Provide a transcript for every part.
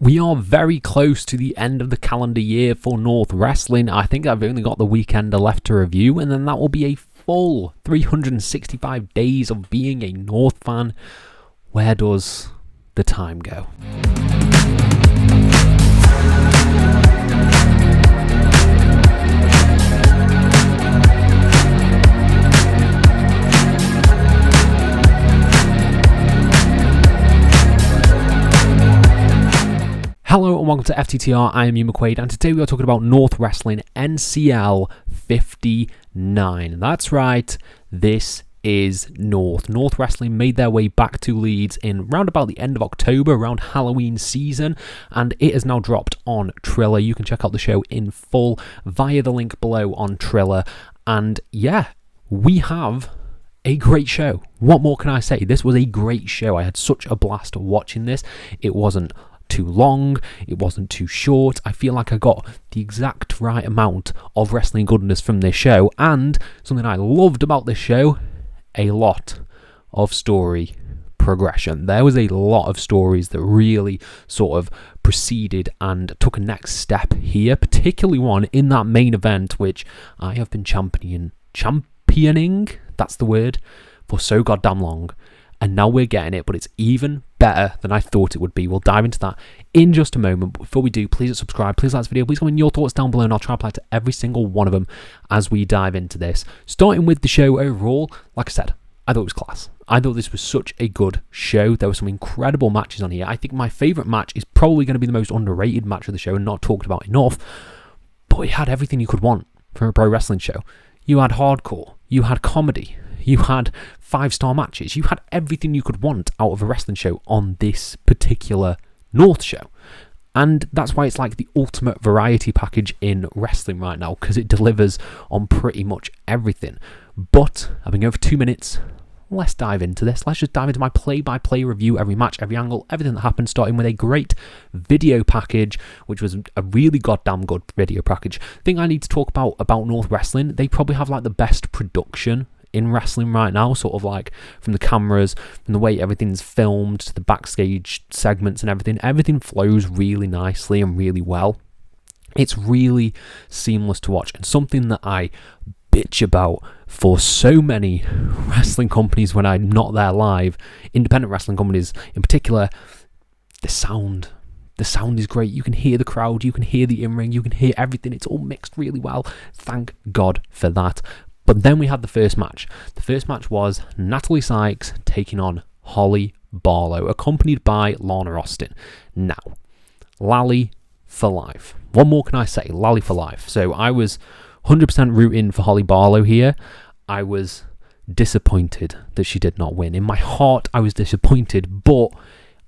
We are very close to the end of the calendar year for North Wrestling. I think I've only got the weekender left to review, and then that will be a full 365 days of being a North fan. Where does the time go? Hello and welcome to FTTR, I am Hugh McQuaid, and today we are talking about North Wrestling NCL.59. That's right, this is North. North Wrestling made their way back to Leeds in round about the end of October, around Halloween season, and it has now dropped on Triller. You can check out the show in full via the link below on Triller, and yeah, we have a great show. What more can I say? This was a great show. I had such a blast watching this. It wasn't too long, it wasn't too short. I feel like I got the exact right amount of wrestling goodness from this show, and something I loved about this show, a lot of story progression. There was a lot of stories that really sort of proceeded and took a next step here, particularly one in that main event, which I have been championing, that's the word, for so goddamn long. And now we're getting it, but it's even better than I thought it would be. We'll dive into that in just a moment. But before we do, please subscribe, please like this video, please comment your thoughts down below, and I'll try to apply to every single one of them as we dive into this. Starting with the show overall, like I said, I thought it was class. I thought this was such a good show. There were some incredible matches on here. I think my favourite match is probably going to be the most underrated match of the show and not talked about enough, but it had everything you could want from a pro wrestling show. You had hardcore, you had comedy, you had 5-star matches. You had everything you could want out of a wrestling show on this particular North show. And that's why it's like the ultimate variety package in wrestling right now, because it delivers on pretty much everything. But I've been going for 2 minutes. Let's dive into this. Let's just dive into my play-by-play review, every match, every angle, everything that happened, starting with a great video package, which was a really goddamn good video package. Thing I need to talk about North Wrestling, they probably have like the best production in wrestling right now, sort of like from the cameras, from the way everything's filmed, to the backstage segments and everything flows really nicely and really well. It's really seamless to watch, and something that I bitch about for so many wrestling companies when I'm not there live, independent wrestling companies in particular, the sound. The sound is great. You can hear the crowd, you can hear the in-ring, you can hear everything. It's all mixed really well. Thank God for that. But then we had the first match. The first match was Natalie Sykes taking on Holly Barlow, accompanied by Lana Austin. Now, Lally for life. What more can I say? Lally for life. So I was 100% rooting for Holly Barlow here. I was disappointed that she did not win. In my heart, I was disappointed, but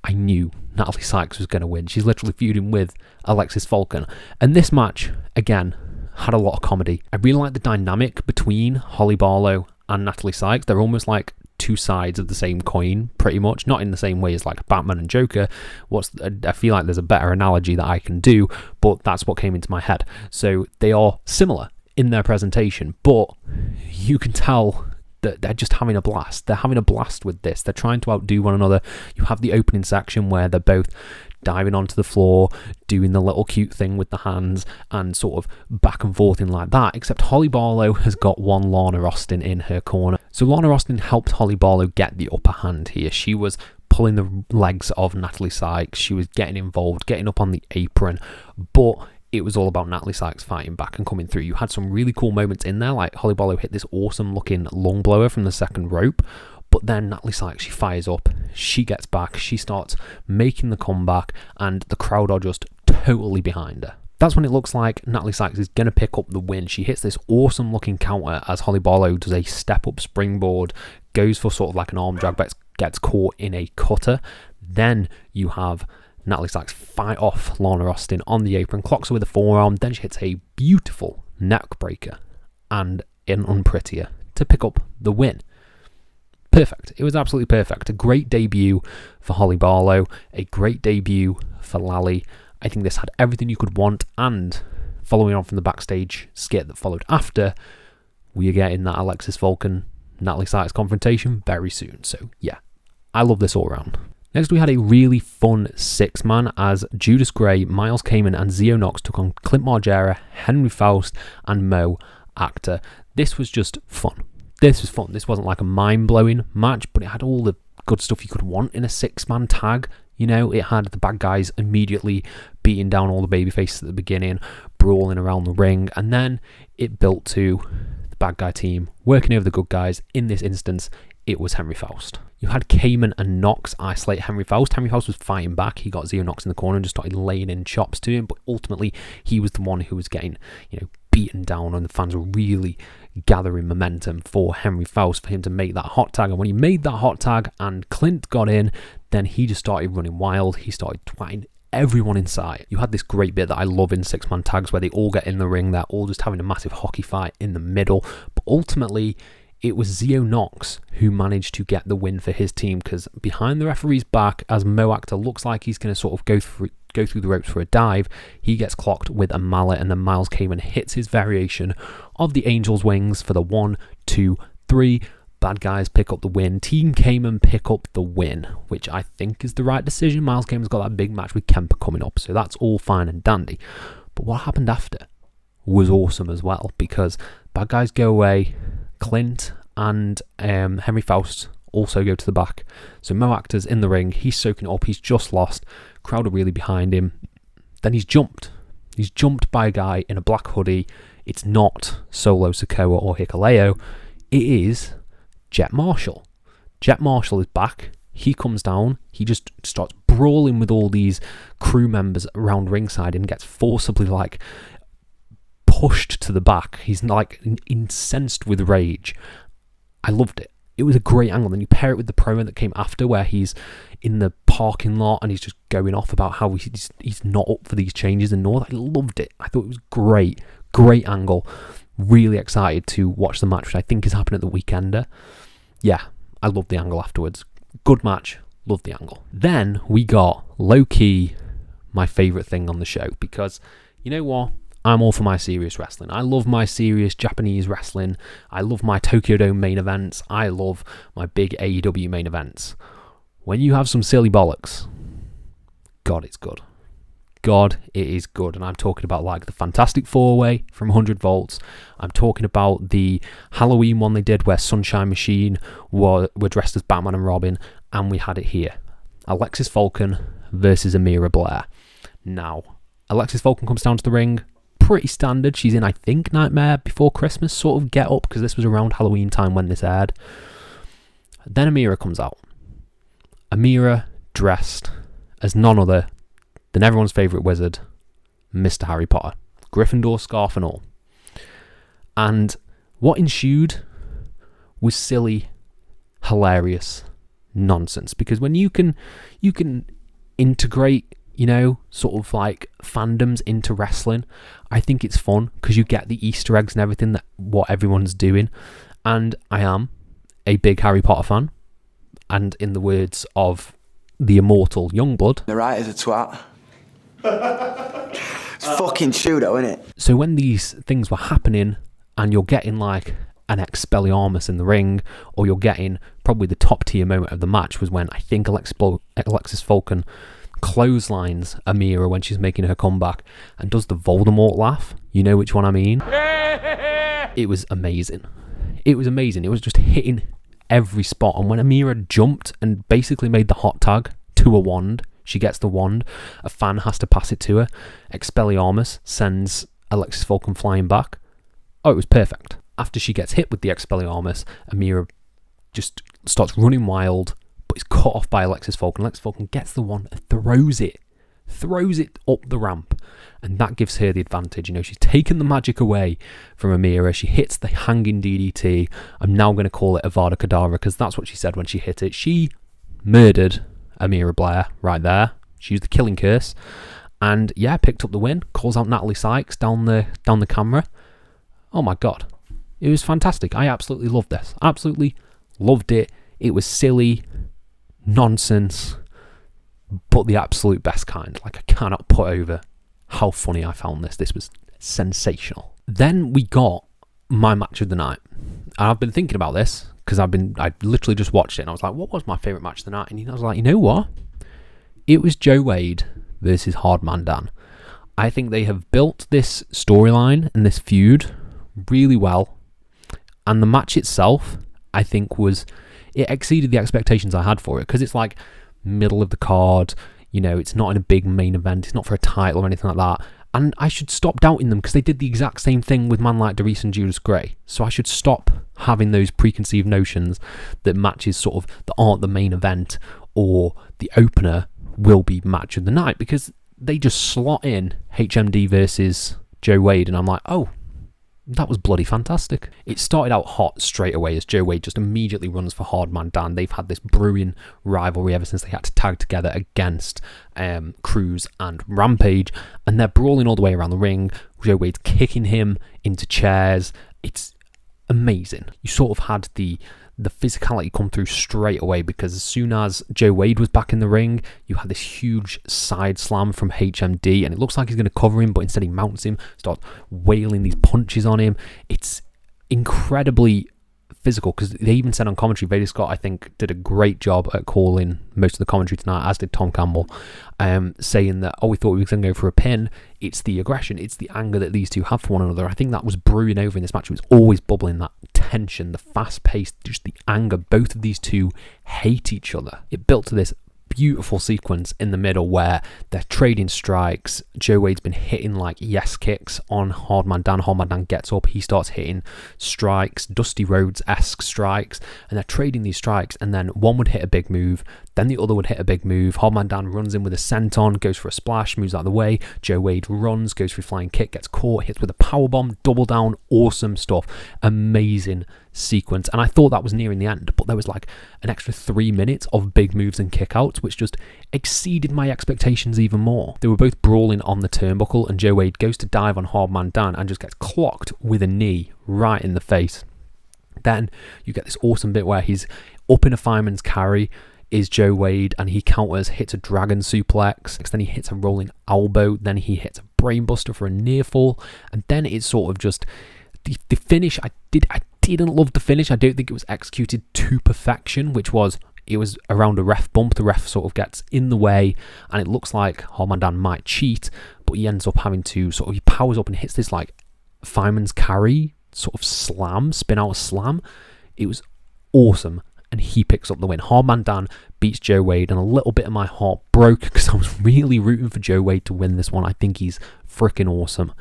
I knew Natalie Sykes was going to win. She's literally feuding with Alexis Falcon. And this match, again, had a lot of comedy. I really like the dynamic between Holly Barlow and Natalie Sykes. They're almost like two sides of the same coin, pretty much. Not in the same way as like Batman and Joker. I feel like there's a better analogy that I can do, but that's what came into my head. So they are similar in their presentation, but you can tell that they're just having a blast. They're having a blast with this. They're trying to outdo one another. You have the opening section where they're both diving onto the floor, doing the little cute thing with the hands, and sort of back and forth in like that, except Holly Barlow has got one Lana Austin in her corner. So Lana Austin helped Holly Barlow get the upper hand here. She was pulling the legs of Natalie Sykes. She was getting involved, getting up on the apron, but it was all about Natalie Sykes fighting back and coming through. You had some really cool moments in there, like Holly Barlow hit this awesome looking lung blower from the second rope, but then Natalie Sykes, she fires up, she gets back, she starts making the comeback, and the crowd are just totally behind her. That's when it looks like Natalie Sykes is going to pick up the win. She hits this awesome looking counter as Holly Barlow does a step up springboard, goes for sort of like an arm drag, but gets caught in a cutter. Then you have Natalie Sykes fight off Lana Austin on the apron, clocks her with a forearm, then she hits a beautiful neck breaker and an unprettier to pick up the win. Perfect. It was absolutely perfect. A great debut for Holly Barlow, a great debut for Lally. I think this had everything you could want, and following on from the backstage skit that followed after, we are getting that Alexis Falcon, Natalie Sykes confrontation very soon. So yeah, I love this all around. Next, we had a really fun six-man as Judas Gray, Miles Kamen and Zio Knox took on Clint Margera, Henry Faust and Mo Actor. This was just fun. This was fun. This wasn't like a mind-blowing match, but it had all the good stuff you could want in a six-man tag. You know, it had the bad guys immediately beating down all the babyfaces at the beginning, brawling around the ring, and then it built to the bad guy team working over the good guys. In this instance, it was Henry Faust. You had Kamen and Knox isolate Henry Faust. Henry Faust was fighting back. He got Zio Knox in the corner and just started laying in chops to him, but ultimately he was the one who was getting, beaten down, and the fans were really gathering momentum for Henry Faust for him to make that hot tag. And when he made that hot tag and Clint got in, then he just started running wild. He started twatting everyone in sight. You had this great bit that I love in six-man tags where they all get in the ring. They're all just having a massive hockey fight in the middle. But ultimately, it was Zio Knox who managed to get the win for his team, because behind the referee's back, as Mo Actor looks like he's going to sort of go through the ropes for a dive, he gets clocked with a mallet, and then Miles Kamen hits his variation of the Angel's Wings for the 1, 2, 3. Bad guys pick up the win. Team Kamen pick up the win, which I think is the right decision. Miles Kamen's got that big match with Kemper coming up, so that's all fine and dandy. But what happened after was awesome as well, because bad guys go away. Clint and Henry Faust also go to the back. So Mo Actor's in the ring. He's soaking it up. He's just lost. Crowd are really behind him. Then he's jumped. He's jumped by a guy in a black hoodie. It's not Solo Sikoa or Hikuleo. It is Jet Marshall. Jet Marshall is back. He comes down. He just starts brawling with all these crew members around ringside and gets forcibly pushed to the back. He's incensed with rage. I loved it. It was a great angle. Then you pair it with the promo that came after, where he's in the parking lot and he's just going off about how he's not up for these changes in North. I loved it. I thought it was great. Great angle. Really excited to watch the match, which I think is happening at the Weekender. Yeah, I loved the angle afterwards. Good match. Loved the angle. Then we got low-key my favourite thing on the show, because you know what? I'm all for my serious wrestling. I love my serious Japanese wrestling. I love my Tokyo Dome main events. I love my big AEW main events. When you have some silly bollocks, God, it's good. God, it is good. And I'm talking about the Fantastic 4-Way from 100 Volts. I'm talking about the Halloween one they did where Sunshine Machine were dressed as Batman and Robin. And we had it here. Alexis Falcon versus Amira Blair. Now, Alexis Falcon comes down to the ring. Pretty standard. She's in, I think, Nightmare Before Christmas sort of get up, because this was around Halloween time when this aired. Then Amira comes out. Amira dressed as none other than everyone's favourite wizard, Mr. Harry Potter. Gryffindor scarf and all. And what ensued was silly, hilarious nonsense. Because when you can integrate sort of fandoms into wrestling, I think it's fun, because you get the Easter eggs and everything what everyone's doing. And I am a big Harry Potter fan. And in the words of the immortal Youngblood, the writer's a twat. It's fucking true though, isn't it? So when these things were happening, and you're getting an Expelliarmus in the ring, or you're getting probably the top tier moment of the match was when I think Alexis Falcon clotheslines Amira when she's making her comeback and does the Voldemort laugh. You know which one I mean? It was amazing. It was amazing. It was just hitting every spot. And when Amira jumped and basically made the hot tag to a wand, she gets the wand, a fan has to pass it to her. Expelliarmus sends Alexis Falcon flying back. Oh, it was perfect. After she gets hit with the Expelliarmus, Amira just starts running wild, but is cut off by Alexis Falcon. Alexis Falcon gets the one, throws it up the ramp, and that gives her the advantage. She's taken the magic away from Amira. She hits the hanging DDT. I'm now going to call it Avada Kedavra, because that's what she said when she hit it. She murdered Amira Blair right there. She used the killing curse, and picked up the win. Calls out Natalie Sykes down the camera. Oh my God, it was fantastic. I absolutely loved this. Absolutely loved it. It was silly nonsense, but the absolute best kind. I cannot put over how funny I found this. This was sensational. Then we got my match of the night. And I've been thinking about this, because I literally just watched it, and I was like, what was my favourite match of the night? And I was like, you know what? it was Joe Wade versus Hardman Dan. I think they have built this storyline and this feud really well. And the match itself, I think, it exceeded the expectations I had for it, because it's like middle of the card, you know, it's not in a big main event, it's not for a title or anything like that. And I should stop doubting them, because they did the exact same thing with man like Darius and Judas Gray. So I should stop having those preconceived notions that matches sort of that aren't the main event or the opener will be match of the night, because they just slot in HMD versus Joe Wade, and I'm like, oh, that was bloody fantastic. It started out hot straight away as Joe Wade just immediately runs for Hardman Dan. They've had this brewing rivalry ever since they had to tag together against Cruz and Rampage, and they're brawling all the way around the ring. Joe Wade's kicking him into chairs. It's amazing. You sort of had the physicality come through straight away, because as soon as Joe Wade was back in the ring, you had this huge side slam from HMD, and it looks like he's going to cover him, but instead he mounts him, starts wailing these punches on him. It's incredibly physical, because they even said on commentary, Vader Scott, I think, did a great job at calling most of the commentary tonight, as did Tom Campbell, saying that, we thought we were going to go for a pin. It's the aggression, it's the anger that these two have for one another. I think that was brewing over in this match. It was always bubbling, that tension, the fast pace, just the anger. Both of these two hate each other. It built to this beautiful sequence in the middle where they're trading strikes. Joe Wade's been hitting like yes kicks on Hardman Dan. Hardman Dan gets up, he starts hitting strikes, Dusty Rhodes-esque strikes, and they're trading these strikes, and then one would hit a big move, then the other would hit a big move. Hardman Dan runs in with a senton, goes for a splash, moves out of the way. Joe Wade runs, goes for a flying kick, gets caught, hits with a powerbomb, double down. Awesome stuff. Amazing sequence. And I thought that was nearing the end, but there was like an extra 3 minutes of big moves and kickouts, which just exceeded my expectations even more. They were both brawling on the turnbuckle, and Joe Wade goes to dive on Hardman Dan and just gets clocked with a knee right in the face. Then you get this awesome bit where he's up in a fireman's carry, is Joe Wade, and he counters, hits a dragon suplex, then he hits a rolling elbow, then he hits a brainbuster for a near fall, and then it's sort of just the finish. I didn't love the finish. I don't think it was executed to perfection, which was, it was around a ref bump. The ref sort of gets in the way, and it looks like Hardman Dan might cheat, but he ends up having to he powers up and hits this like fireman's carry sort of slam, spin out slam. It was awesome, and he picks up the win. Hardman Dan beats Joe Wade, and a little bit of my heart broke, because I was really rooting for Joe Wade to win this one. I think he's freaking awesome.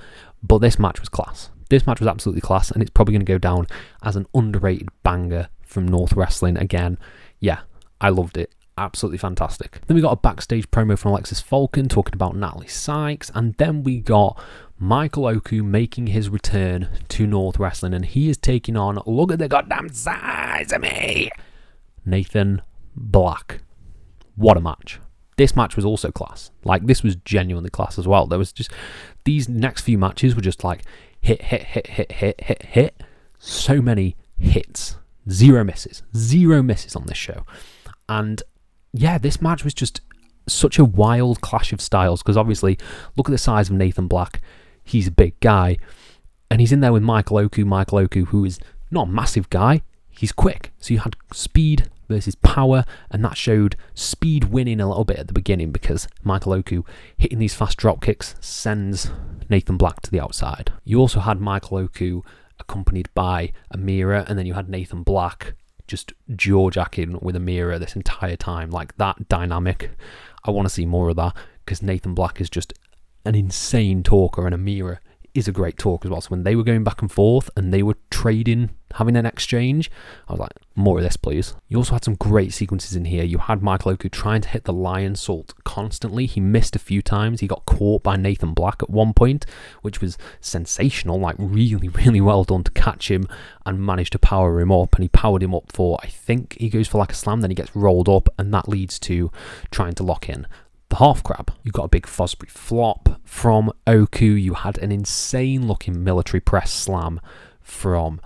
But this match was class. This match was absolutely class, and it's probably going to go down as an underrated banger from North Wrestling. Again, yeah, I loved it. Absolutely fantastic. Then we got a backstage promo from Alexis Falcon talking about Natalie Sykes, and then we got Michael Oku making his return to North Wrestling, and he is taking on, look at the goddamn size of me, Nathan Black. What a match. This match was also class. Like, this was genuinely class as well. There was just, these next few matches were just like hit. So many hits. Zero misses on this show. And yeah, this match was just such a wild clash of styles, because obviously, look at the size of Nathan Black. He's a big guy, and he's in there with Michael Oku, who is not a massive guy. He's quick. So you had speed versus power, and that showed speed winning a little bit at the beginning, because Michael Oku hitting these fast drop kicks sends Nathan Black to the outside. You also had Michael Oku accompanied by Amira, and then you had Nathan Black just jaw-jacking with Amira this entire time. Like, that dynamic, I want to see more of that, because Nathan Black is just an insane talker, and Amira is a great talker as well. So when they were going back and forth and they were trading, having an exchange, I was like, more of this, please. You also had some great sequences in here. You had Michael Oku trying to hit the lion salt constantly. He missed a few times. He got caught by Nathan Black at one point, which was sensational. Like, really, really well done to catch him and manage to power him up. And he powered him up for, I think he goes for like a slam, then he gets rolled up, and that leads to trying to lock in the half crab. You got a big Fosbury flop from Oku. You had an insane looking military press slam from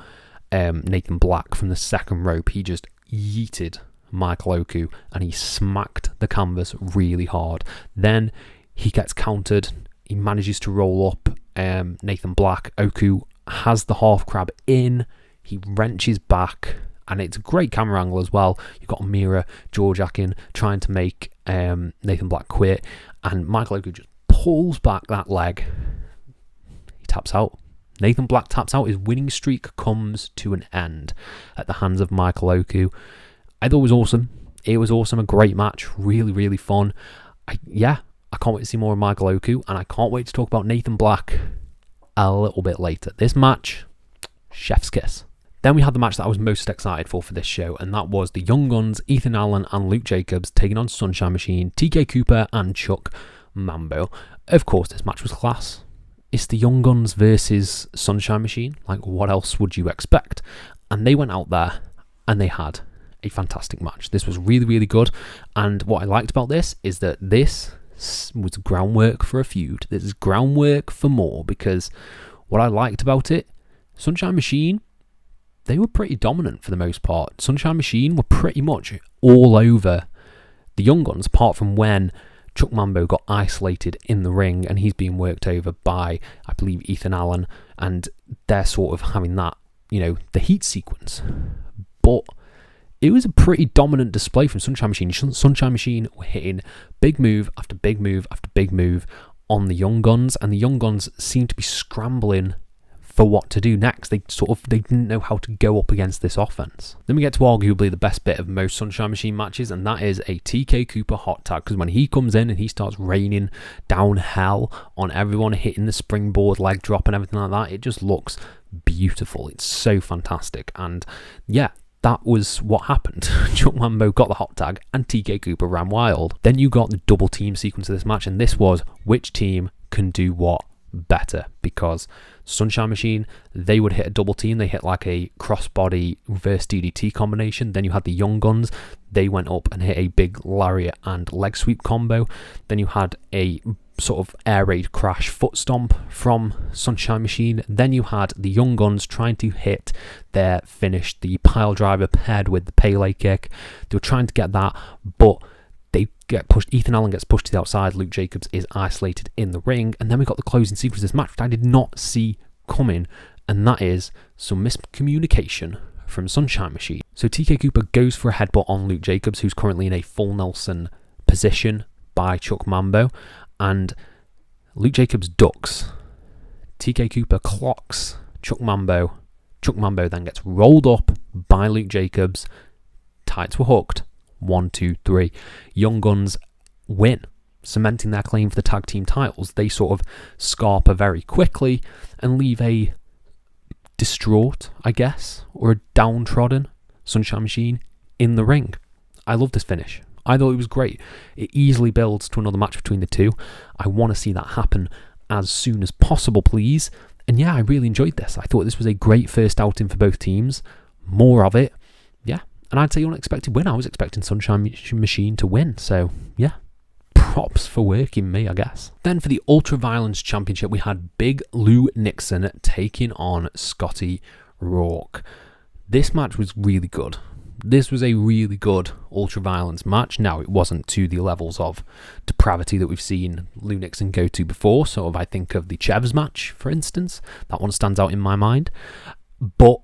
Nathan Black from the second rope. He just yeeted Michael Oku, and he smacked the canvas really hard. Then he gets countered. He manages to roll up Nathan Black. Oku has the half crab in. He wrenches back, and it's a great camera angle as well. You've got Mira Georgiakin trying to make Nathan Black quit, and Michael Oku just pulls back that leg. He taps out. Nathan Black taps out. His winning streak comes to an end at the hands of Michael Oku. I thought it was awesome. It was awesome. A great match. Really, really fun. I can't wait to see more of Michael Oku, and I can't wait to talk about Nathan Black a little bit later. This match, chef's kiss. Then we had the match that I was most excited for this show, and that was the Young Guns, Ethan Allen and Luke Jacobs taking on Sunshine Machine, TK Cooper and Chuck Mambo. Of course, this match was class. It's the Young Guns versus Sunshine Machine. Like, what else would you expect? And they went out there and they had a fantastic match. This was really, really good. And what I liked about this is that this was groundwork for a feud. This is groundwork for more, because what I liked about it, Sunshine Machine, they were pretty dominant for the most part. Sunshine Machine were pretty much all over the Young Guns, apart from when Chuck Mambo got isolated in the ring and he's being worked over by, I believe, Ethan Allen, and they're sort of having that, the heat sequence. But it was a pretty dominant display from Sunshine Machine. Sunshine Machine were hitting big move after big move after big move on the Young Guns, and the Young Guns seemed to be scrambling for what to do next. They didn't know how to go up against this offense. Then we get to arguably the best bit of most Sunshine Machine matches, and that is a TK Cooper hot tag, because when he comes in and he starts raining down hell on everyone, hitting the springboard leg drop and everything like that, it just looks beautiful. It's so fantastic. And yeah, that was what happened. Chuck Mambo got the hot tag and TK Cooper ran wild. Then you got the double team sequence of this match, and this was which team can do what better, because Sunshine Machine, they would hit a double team. They hit like a crossbody reverse DDT combination. Then you had the Young Guns. They went up and hit a big lariat and leg sweep combo. Then you had a sort of air raid crash foot stomp from Sunshine Machine. Then you had the Young Guns trying to hit their finish, the pile driver paired with the Pele kick. They were trying to get that, but they get pushed. Ethan Allen gets pushed to the outside. Luke Jacobs is isolated in the ring. And then we got the closing sequence of this match, which I did not see coming. And that is some miscommunication from Sunshine Machine. So TK Cooper goes for a headbutt on Luke Jacobs, who's currently in a full Nelson position by Chuck Mambo. And Luke Jacobs ducks. TK Cooper clocks Chuck Mambo. Chuck Mambo then gets rolled up by Luke Jacobs. Tights were hooked. 1, 2, 3. Young Guns win, cementing their claim for the tag team titles. They sort of scarper very quickly and leave a distraught, I guess, or a downtrodden Sunshine Machine in the ring. I love this finish. I thought it was great. It easily builds to another match between the two. I want to see that happen as soon as possible, please. And yeah, I really enjoyed this. I thought this was a great first outing for both teams. More of it. Yeah. And I'd say unexpected win. I was expecting Sunshine Machine to win. So, yeah. Props for working me, I guess. Then for the Ultraviolence Championship, we had Big Lou Nixon taking on Scotty Rawk. This match was really good. This was a really good Ultraviolence match. Now, it wasn't to the levels of depravity that we've seen Lou Nixon go to before. Sort of, I think of the Chevs match, for instance. That one stands out in my mind. But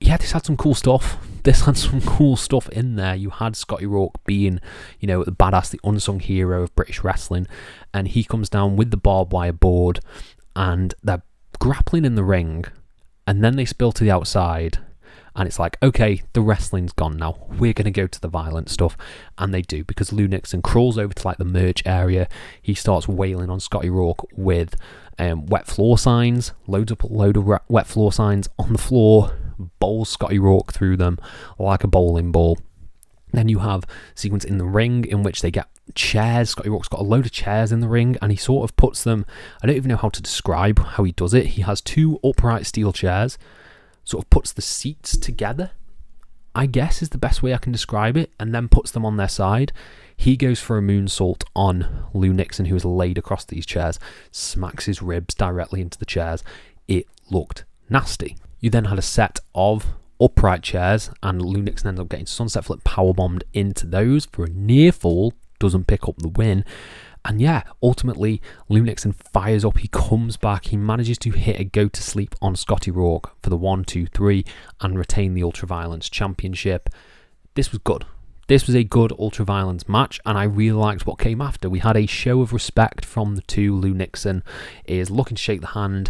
yeah, this had some cool stuff. This had some cool stuff in there. You had Scotty Rawk being, the badass, the unsung hero of British wrestling. And he comes down with the barbed wire board and they're grappling in the ring. And then they spill to the outside. And it's like, okay, the wrestling's gone now. We're going to go to the violent stuff. And they do, because Lou Nixon crawls over to like the merch area. He starts wailing on Scotty Rawk with wet floor signs. Load of wet floor signs on the floor. Bowls Scotty Rawk through them like a bowling ball. Then you have a sequence in the ring in which they get chairs. Scotty Rawk's got a load of chairs in the ring and he sort of puts them, I don't even know how to describe how he does it. He has 2 upright steel chairs, sort of puts the seats together, I guess is the best way I can describe it, and then puts them on their side. He goes for a moonsault on Lou Nixon, who is laid across these chairs, smacks his ribs directly into the chairs. It looked nasty. You then had a set of upright chairs, and Lou Nixon ended up getting sunset flip powerbombed into those for a near fall, doesn't pick up the win. And yeah, ultimately, Lou Nixon fires up, he comes back, he manages to hit a go-to-sleep on Scotty Rawk for the 1, 2, 3 and retain the Ultraviolence Championship. This was good. This was a good Ultraviolence match, and I really liked what came after. We had a show of respect from the two. Lou Nixon is looking to shake the hand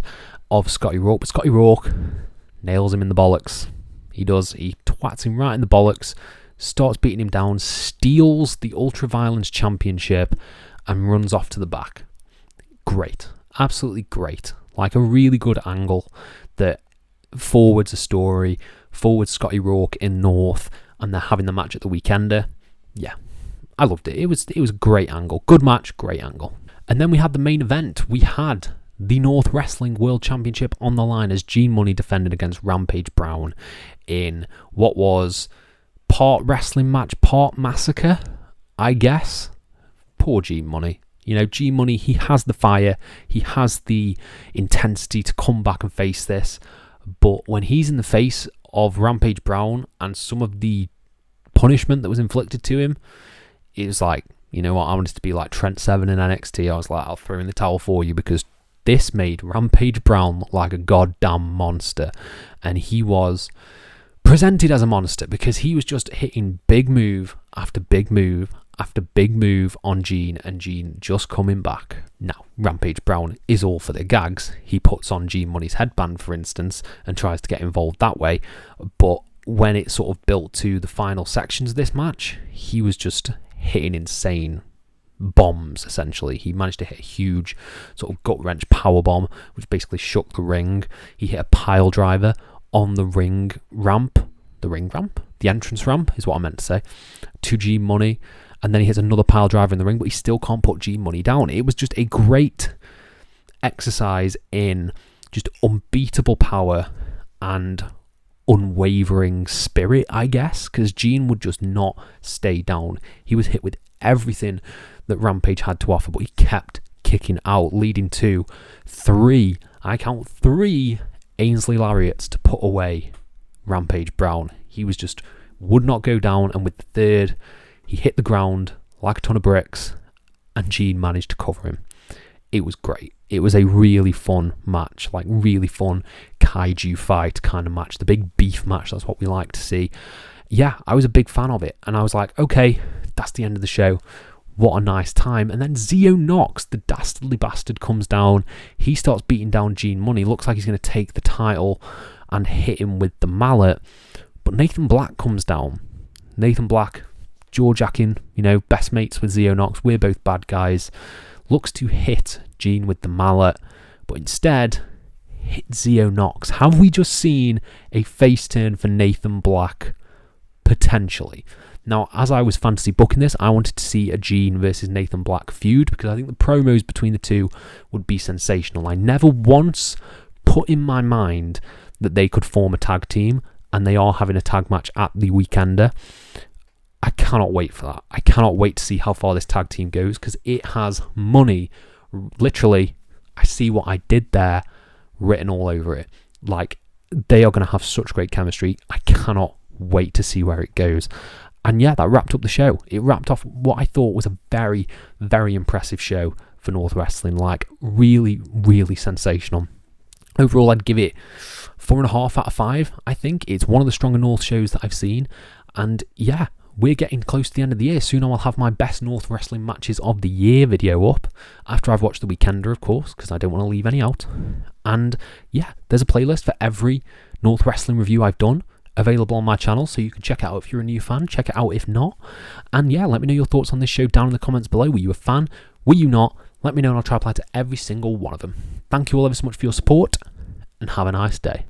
of Scotty Rawk, but Scotty Rawk nails him in the bollocks. He does. He twats him right in the bollocks, starts beating him down, steals the Ultraviolence Championship, and runs off to the back. Great. Absolutely great. Like a really good angle that forwards a story, forwards Scotty Rawk in North, and they're having the match at the Weekender. Yeah, I loved it. It was a great angle. Good match, great angle. And then we had the main event. We had the North Wrestling World Championship on the line as Gene Munny defended against Rampage Brown in what was part wrestling match, part massacre, I guess. Poor Gene Munny. You know, Gene Munny, he has the fire. He has the intensity to come back and face this. But when he's in the face of Rampage Brown and some of the punishment that was inflicted to him, it was like, you know what, I wanted to be like Trent Seven in NXT. I was like, I'll throw in the towel for you, because this made Rampage Brown look like a goddamn monster. And he was presented as a monster because he was just hitting big move after big move after big move on Gene, and Gene just coming back. Now, Rampage Brown is all for the gags. He puts on Gene Munny's headband, for instance, and tries to get involved that way. But when it sort of built to the final sections of this match, he was just hitting insane bombs, essentially. He managed to hit a huge sort of gut-wrench power bomb, which basically shook the ring. He hit a pile driver on the ring ramp. The entrance ramp is what I meant to say. To Gene Munny. And then he hits another pile driver in the ring, but he still can't put Gene Munny down. It was just a great exercise in just unbeatable power and unwavering spirit, I guess, because Gene would just not stay down. He was hit with everything that Rampage had to offer, but he kept kicking out, leading to three Ainsley Lariats to put away Rampage Brown. He was just would not go down, and with the third, he hit the ground like a ton of bricks, and Gene managed to cover him. It was great. It was a really fun match, like really fun kaiju fight kind of match. The big beef match, that's what we like to see. Yeah, I was a big fan of it, and I was like, okay, that's the end of the show. What a nice time. And then Zio Knox, the dastardly bastard, comes down. He starts beating down Gene Munny. Looks like he's going to take the title and hit him with the mallet. But Nathan Black comes down. Nathan Black, jaw-jacking, you know, best mates with Zio Knox. We're both bad guys. Looks to hit Gene with the mallet, but instead hit Zio Knox. Have we just seen a face turn for Nathan Black? Potentially. Now, as I was fantasy booking this, I wanted to see a Gene versus Nathan Black feud, because I think the promos between the two would be sensational. I never once put in my mind that they could form a tag team, and they are having a tag match at the Weekender. I cannot wait for that. I cannot wait to see how far this tag team goes, because it has money. Literally, I see what I did there written all over it. Like, they are going to have such great chemistry. I cannot wait to see where it goes. And yeah, that wrapped up the show. It wrapped off what I thought was a very, very impressive show for North Wrestling. Like, really, really sensational. Overall, I'd give it 4.5 out of 5, I think. It's one of the stronger North shows that I've seen. And yeah, we're getting close to the end of the year. Soon I will have my best North Wrestling matches of the year video up, after I've watched the Weekender, of course, because I don't want to leave any out. And yeah, there's a playlist for every North Wrestling review I've done available on my channel, so you can check it out if you're a new fan, check it out if not. And yeah, let me know your thoughts on this show down in the comments below. Were you a fan? Were you not? Let me know and I'll try to apply to every single one of them. Thank you all ever so much for your support, and have a nice day.